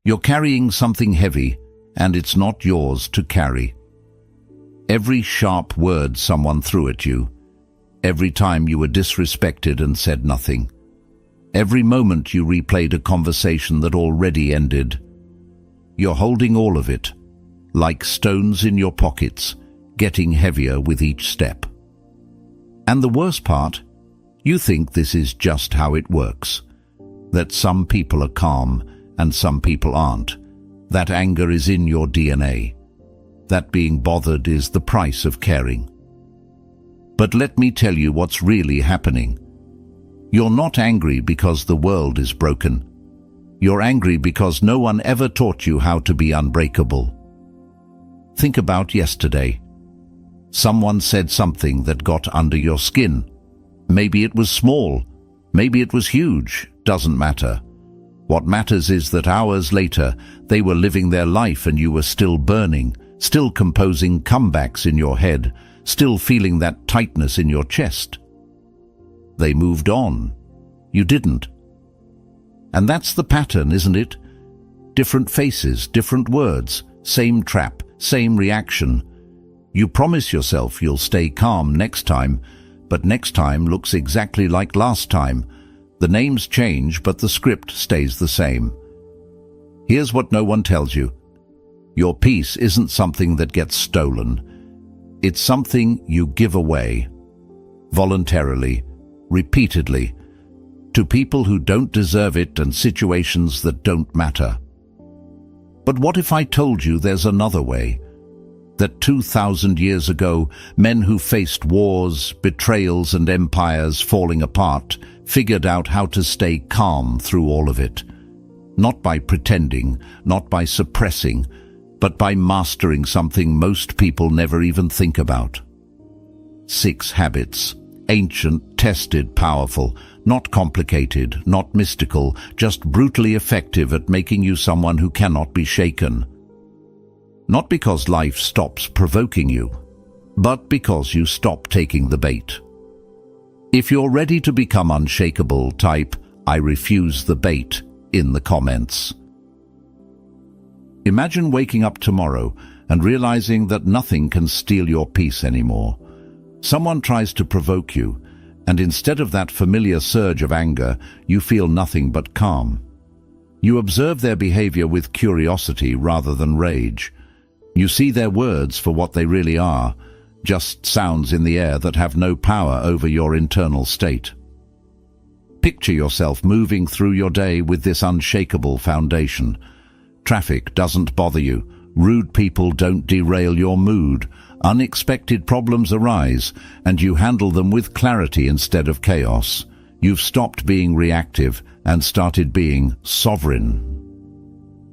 You're carrying something heavy, and it's not yours to carry. Every sharp word someone threw at you, every time you were disrespected and said nothing, every moment you replayed a conversation that already ended, you're holding all of it, like stones in your pockets, getting heavier with each step. And the worst part, you think this is just how it works, that some people are calm and some people aren't, that anger is in your DNA, that being bothered is the price of caring. But let me tell you what's really happening. You're not angry because the world is broken. You're angry because no one ever taught you how to be unbreakable. Think about yesterday. Someone said something that got under your skin. Maybe it was small, maybe it was huge, doesn't matter. What matters is that hours later, they were living their life and you were still burning, still composing comebacks in your head, still feeling that tightness in your chest. They moved on. You didn't. And that's the pattern, isn't it? Different faces, different words, same trap, same reaction. You promise yourself you'll stay calm next time, but next time looks exactly like last time. The names change, but the script stays the same. Here's what no one tells you. Your peace isn't something that gets stolen. It's something you give away, voluntarily, repeatedly, to people who don't deserve it and situations that don't matter. But what if I told you there's another way? That 2,000 years ago, men who faced wars, betrayals and empires falling apart figured out how to stay calm through all of it. Not by pretending, not by suppressing, but by mastering something most people never even think about. 6 habits. Ancient, tested, powerful, not complicated, not mystical, just brutally effective at making you someone who cannot be shaken. Not because life stops provoking you, but because you stop taking the bait. If you're ready to become unshakable, type "I refuse the bait" in the comments. Imagine waking up tomorrow and realizing that nothing can steal your peace anymore. Someone tries to provoke you, and instead of that familiar surge of anger, you feel nothing but calm. You observe their behavior with curiosity rather than rage. You see their words for what they really are, just sounds in the air that have no power over your internal state. Picture yourself moving through your day with this unshakable foundation. Traffic doesn't bother you. Rude people don't derail your mood. Unexpected problems arise, and you handle them with clarity instead of chaos. You've stopped being reactive and started being sovereign.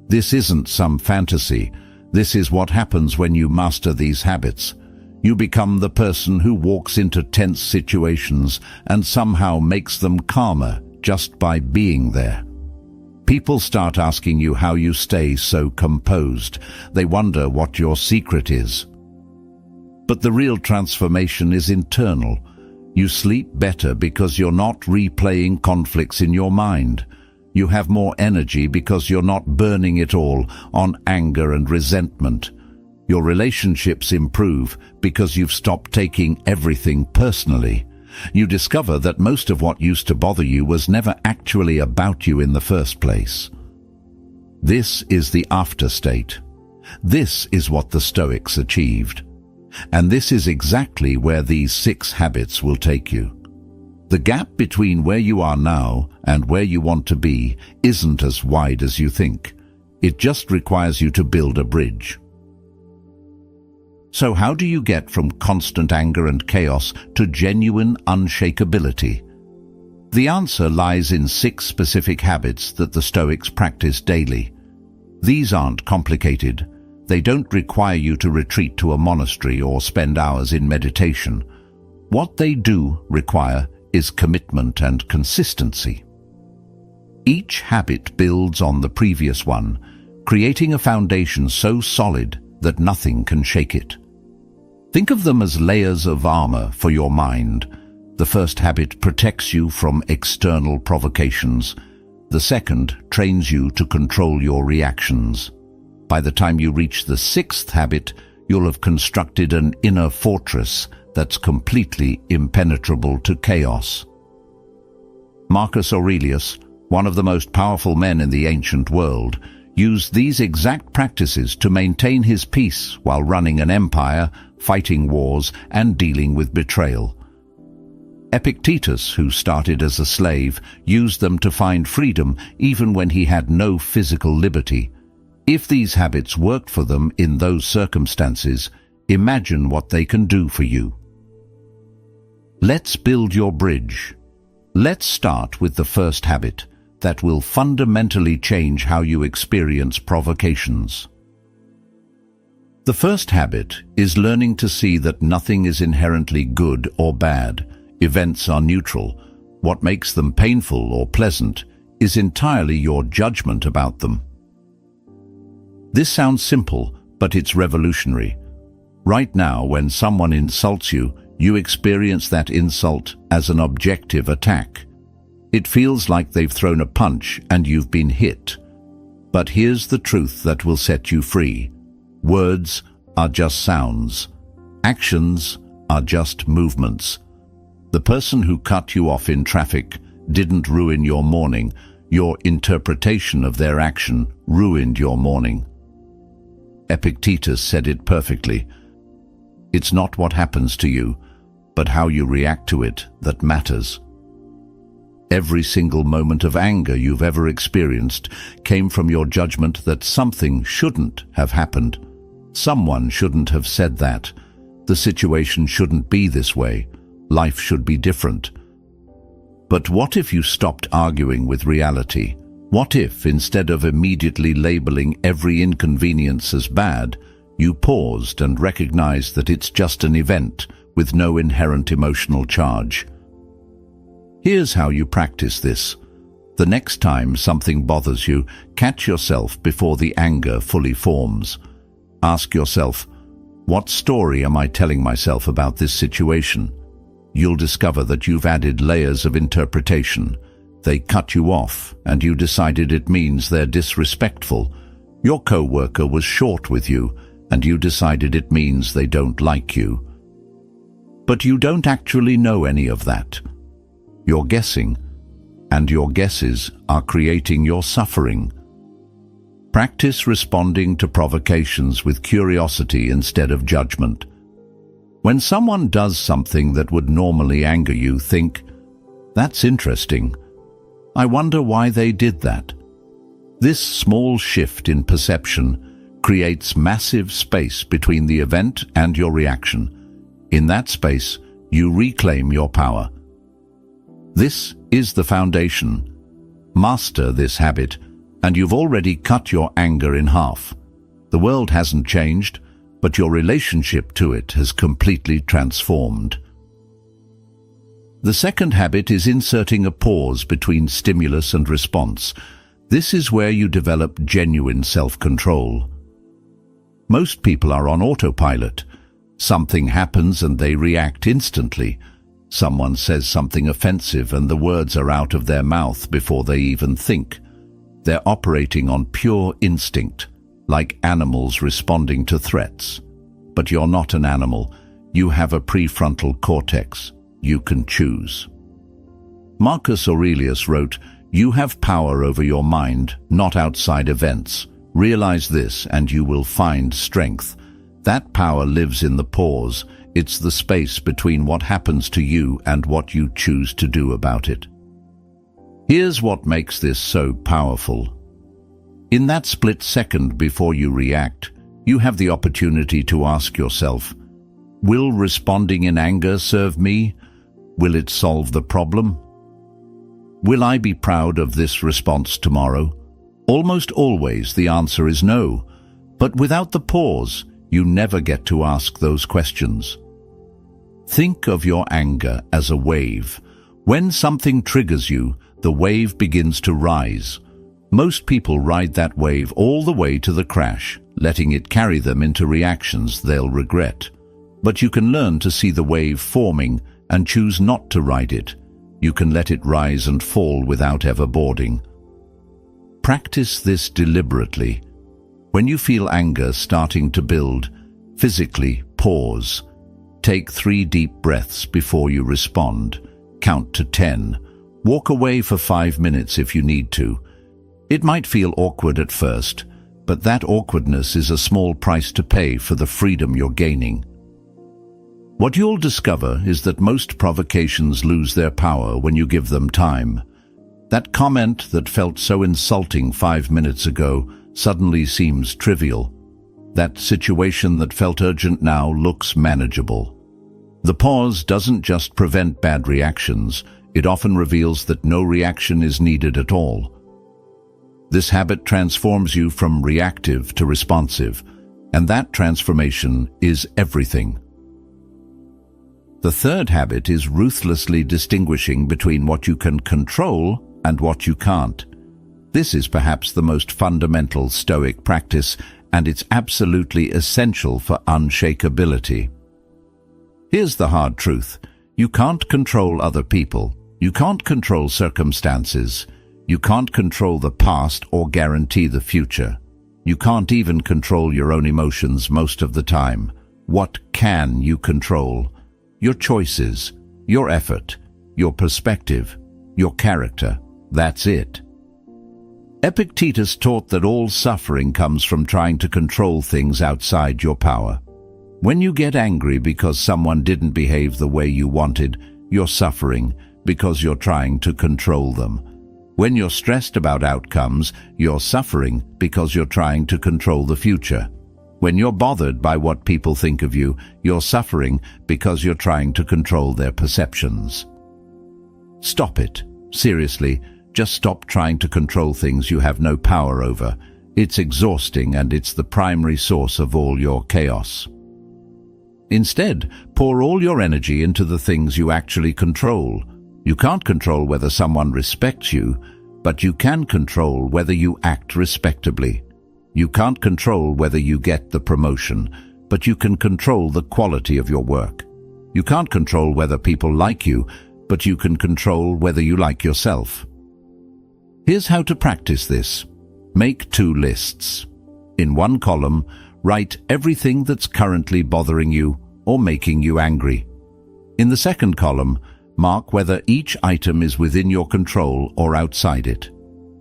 This isn't some fantasy. This is what happens when you master these habits. You become the person who walks into tense situations and somehow makes them calmer just by being there. People start asking you how you stay so composed. They wonder what your secret is. But the real transformation is internal. You sleep better because you're not replaying conflicts in your mind. You have more energy because you're not burning it all on anger and resentment. Your relationships improve because you've stopped taking everything personally. You discover that most of what used to bother you was never actually about you in the first place. This is the after state. This is what the Stoics achieved. And this is exactly where these 6 habits will take you. The gap between where you are now and where you want to be isn't as wide as you think. It just requires you to build a bridge. So how do you get from constant anger and chaos to genuine unshakability? The answer lies in 6 specific habits that the Stoics practice daily. These aren't complicated. They don't require you to retreat to a monastery or spend hours in meditation. What they do require is commitment and consistency. Each habit builds on the previous one, creating a foundation so solid that nothing can shake it. Think of them as layers of armor for your mind. The first habit protects you from external provocations. The second trains you to control your reactions. By the time you reach the sixth habit, you'll have constructed an inner fortress that's completely impenetrable to chaos. Marcus Aurelius, one of the most powerful men in the ancient world, used these exact practices to maintain his peace while running an empire, fighting wars, and dealing with betrayal. Epictetus, who started as a slave, used them to find freedom even when he had no physical liberty. If these habits worked for them in those circumstances, imagine what they can do for you. Let's build your bridge. Let's start with the first habit that will fundamentally change how you experience provocations. The first habit is learning to see that nothing is inherently good or bad. Events are neutral. What makes them painful or pleasant is entirely your judgment about them. This sounds simple, but it's revolutionary. Right now, when someone insults you, you experience that insult as an objective attack. It feels like they've thrown a punch and you've been hit. But here's the truth that will set you free. Words are just sounds. Actions are just movements. The person who cut you off in traffic didn't ruin your morning. Your interpretation of their action ruined your morning. Epictetus said it perfectly. It's not what happens to you, but how you react to it that matters. Every single moment of anger you've ever experienced came from your judgment that something shouldn't have happened. Someone shouldn't have said that. The situation shouldn't be this way. Life should be different. But what if you stopped arguing with reality? What if, instead of immediately labeling every inconvenience as bad, you paused and recognized that it's just an event with no inherent emotional charge? Here's how you practice this. The next time something bothers you, catch yourself before the anger fully forms. Ask yourself, what story am I telling myself about this situation? You'll discover that you've added layers of interpretation. They cut you off, and you decided it means they're disrespectful. Your co-worker was short with you, and you decided it means they don't like you. But you don't actually know any of that. You're guessing, and your guesses are creating your suffering. Practice responding to provocations with curiosity instead of judgment. When someone does something that would normally anger you, think, "That's interesting. I wonder why they did that." This small shift in perception creates massive space between the event and your reaction. In that space, you reclaim your power. This is the foundation. Master this habit, and you've already cut your anger in half. The world hasn't changed, but your relationship to it has completely transformed. The second habit is inserting a pause between stimulus and response. This is where you develop genuine self-control. Most people are on autopilot. Something happens and they react instantly. Someone says something offensive and the words are out of their mouth before they even think. They're operating on pure instinct, like animals responding to threats. But you're not an animal. You have a prefrontal cortex. You can choose. Marcus Aurelius wrote, "You have power over your mind, not outside events. Realize this and you will find strength." That power lives in the pause. It's the space between what happens to you and what you choose to do about it. Here's what makes this so powerful. In that split second before you react, you have the opportunity to ask yourself, will responding in anger serve me? Will it solve the problem? Will I be proud of this response tomorrow? Almost always the answer is no, but without the pause, you never get to ask those questions. Think of your anger as a wave. When something triggers you, the wave begins to rise. Most people ride that wave all the way to the crash, letting it carry them into reactions they'll regret. But you can learn to see the wave forming and choose not to ride it. You can let it rise and fall without ever boarding. Practice this deliberately. When you feel anger starting to build, physically pause. Take 3 deep breaths before you respond. Count to 10. Walk away for 5 minutes if you need to. It might feel awkward at first, but that awkwardness is a small price to pay for the freedom you're gaining. What you'll discover is that most provocations lose their power when you give them time. That comment that felt so insulting 5 minutes ago suddenly seems trivial. That situation that felt urgent now looks manageable. The pause doesn't just prevent bad reactions, it often reveals that no reaction is needed at all. This habit transforms you from reactive to responsive, and that transformation is everything. The third habit is ruthlessly distinguishing between what you can control and what you can't. This is perhaps the most fundamental Stoic practice, and it's absolutely essential for unshakability. Here's the hard truth. You can't control other people. You can't control circumstances. You can't control the past or guarantee the future. You can't even control your own emotions most of the time. What can you control? Your choices, your effort, your perspective, your character. That's it. Epictetus taught that all suffering comes from trying to control things outside your power. When you get angry because someone didn't behave the way you wanted, you're suffering because you're trying to control them. When you're stressed about outcomes, you're suffering because you're trying to control the future. When you're bothered by what people think of you, you're suffering because you're trying to control their perceptions. Stop it. Seriously, just stop trying to control things you have no power over. It's exhausting, and it's the primary source of all your chaos. Instead, pour all your energy into the things you actually control. You can't control whether someone respects you, but you can control whether you act respectably. You can't control whether you get the promotion, but you can control the quality of your work. You can't control whether people like you, but you can control whether you like yourself. Here's how to practice this. Make 2 lists. In one column, write everything that's currently bothering you or making you angry. In the second column, mark whether each item is within your control or outside it.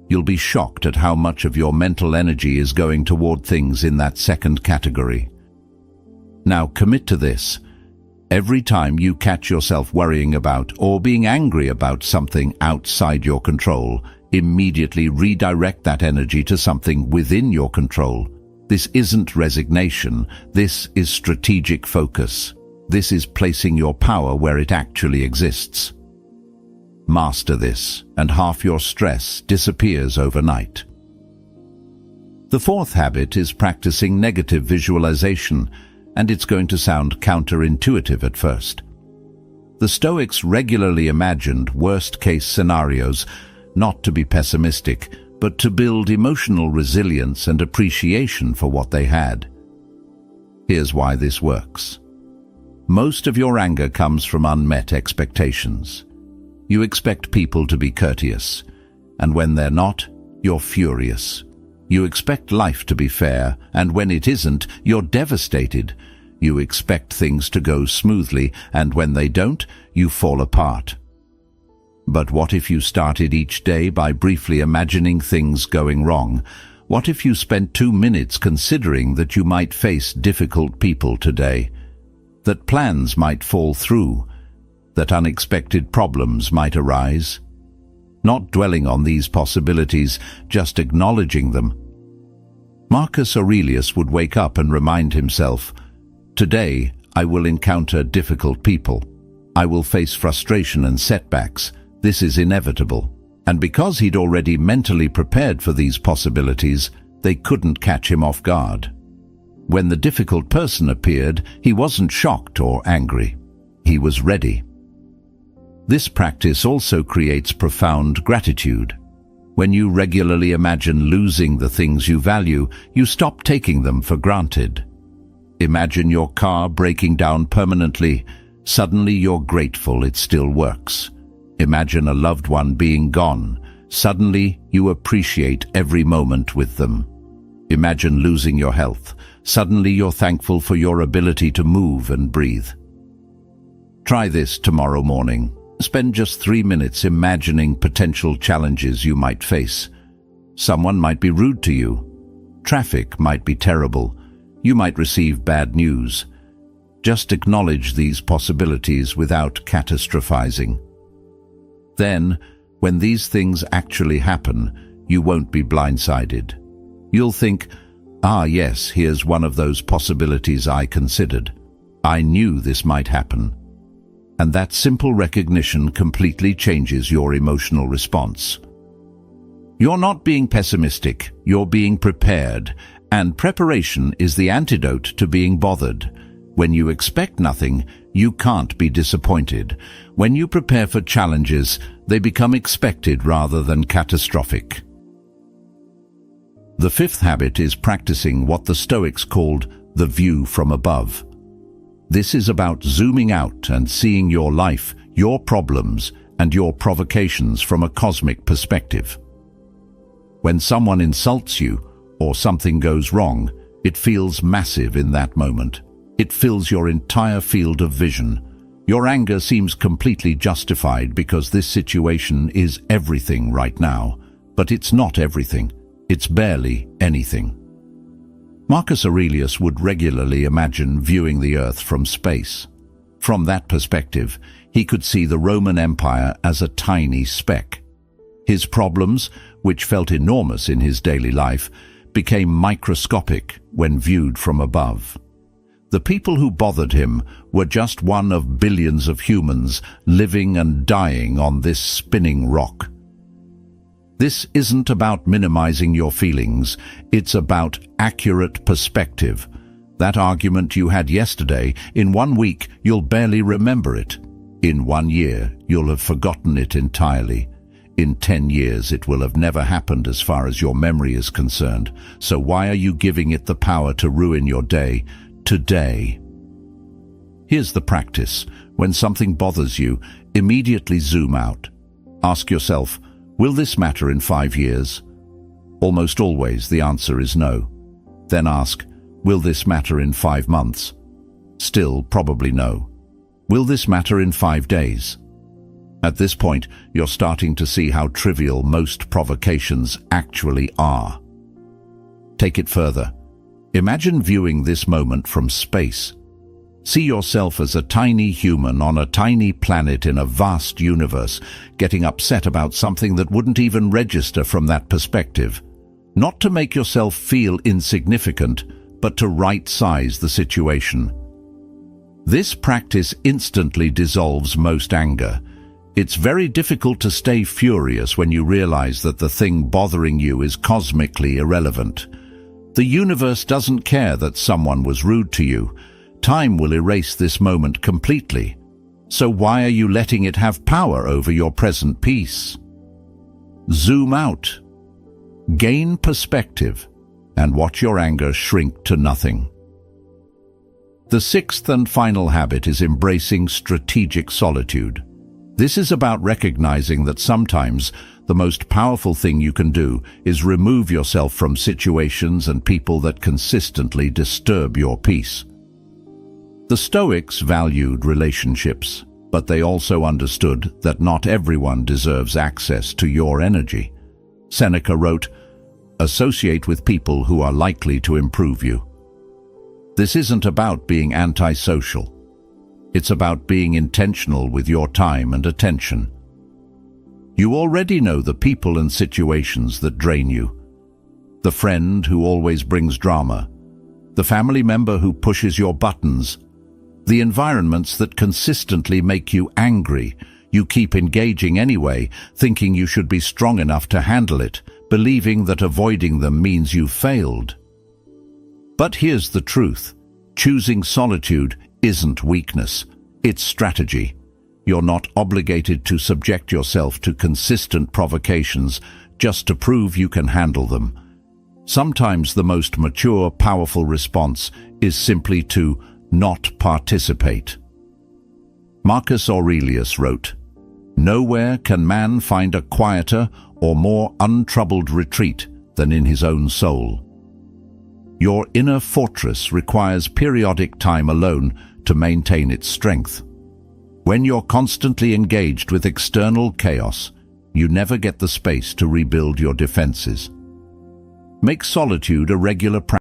You'll be shocked at how much of your mental energy is going toward things in that second category. Now commit to this. Every time you catch yourself worrying about or being angry about something outside your control, immediately redirect that energy to something within your control. This isn't resignation. This is strategic focus. This is placing your power where it actually exists. Master this, and half your stress disappears overnight. The fourth habit is practicing negative visualization, and it's going to sound counterintuitive at first. The Stoics regularly imagined worst-case scenarios, not to be pessimistic, but to build emotional resilience and appreciation for what they had. Here's why this works. Most of your anger comes from unmet expectations. You expect people to be courteous, and when they're not, you're furious. You expect life to be fair, and when it isn't, you're devastated. You expect things to go smoothly, and when they don't, you fall apart. But what if you started each day by briefly imagining things going wrong? What if you spent 2 minutes considering that you might face difficult people today? That plans might fall through? That unexpected problems might arise? Not dwelling on these possibilities, just acknowledging them. Marcus Aurelius would wake up and remind himself, "Today I will encounter difficult people. I will face frustration and setbacks. This is inevitable." And because he'd already mentally prepared for these possibilities, they couldn't catch him off guard. When the difficult person appeared, he wasn't shocked or angry. He was ready. This practice also creates profound gratitude. When you regularly imagine losing the things you value, you stop taking them for granted. Imagine your car breaking down permanently. Suddenly you're grateful it still works. Imagine a loved one being gone. Suddenly, you appreciate every moment with them. Imagine losing your health. Suddenly, you're thankful for your ability to move and breathe. Try this tomorrow morning. Spend just 3 minutes imagining potential challenges you might face. Someone might be rude to you. Traffic might be terrible. You might receive bad news. Just acknowledge these possibilities without catastrophizing. Then, when these things actually happen, you won't be blindsided. You'll think, "Ah, yes, here's one of those possibilities I considered. I knew this might happen." And that simple recognition completely changes your emotional response. You're not being pessimistic, you're being prepared, and preparation is the antidote to being bothered. When you expect nothing, you can't be disappointed. When you prepare for challenges, they become expected rather than catastrophic. The fifth habit is practicing what the Stoics called the view from above. This is about zooming out and seeing your life, your problems, and your provocations from a cosmic perspective. When someone insults you or something goes wrong, it feels massive in that moment. It fills your entire field of vision. Your anger seems completely justified because this situation is everything right now. But it's not everything. It's barely anything. Marcus Aurelius would regularly imagine viewing the earth from space. From that perspective, he could see the Roman Empire as a tiny speck. His problems, which felt enormous in his daily life, became microscopic when viewed from above. The people who bothered him were just one of billions of humans living and dying on this spinning rock. This isn't about minimizing your feelings, it's about accurate perspective. That argument you had yesterday, in 1 week you'll barely remember it. In 1 year you'll have forgotten it entirely. In 10 years it will have never happened as far as your memory is concerned. So why are you giving it the power to ruin your day today? Here's the practice. When something bothers you, immediately zoom out. Ask yourself, will this matter in 5 years? Almost always the answer is no. Then ask, will this matter in 5 months? Still probably no. Will this matter in 5 days? At this point, you're starting to see how trivial most provocations actually are. Take it further. Imagine viewing this moment from space. See yourself as a tiny human on a tiny planet in a vast universe, getting upset about something that wouldn't even register from that perspective. Not to make yourself feel insignificant, but to right-size the situation. This practice instantly dissolves most anger. It's very difficult to stay furious when you realize that the thing bothering you is cosmically irrelevant. The universe doesn't care that someone was rude to you. Time will erase this moment completely. So why are you letting it have power over your present peace? Zoom out. Gain perspective, and watch your anger shrink to nothing. The sixth and final habit is embracing strategic solitude. This is about recognizing that sometimes the most powerful thing you can do is remove yourself from situations and people that consistently disturb your peace. The Stoics valued relationships, but they also understood that not everyone deserves access to your energy. Seneca wrote, "Associate with people who are likely to improve you." This isn't about being antisocial. It's about being intentional with your time and attention. You already know the people and situations that drain you. The friend who always brings drama. The family member who pushes your buttons. The environments that consistently make you angry. You keep engaging anyway, thinking you should be strong enough to handle it, believing that avoiding them means you've failed. But here's the truth. Choosing solitude isn't weakness, it's strategy. You're not obligated to subject yourself to consistent provocations just to prove you can handle them. Sometimes the most mature, powerful response is simply to not participate. Marcus Aurelius wrote, "Nowhere can man find a quieter or more untroubled retreat than in his own soul. Your inner fortress requires periodic time alone to maintain its strength. When you're constantly engaged with external chaos, you never get the space to rebuild your defenses. Make solitude a regular practice.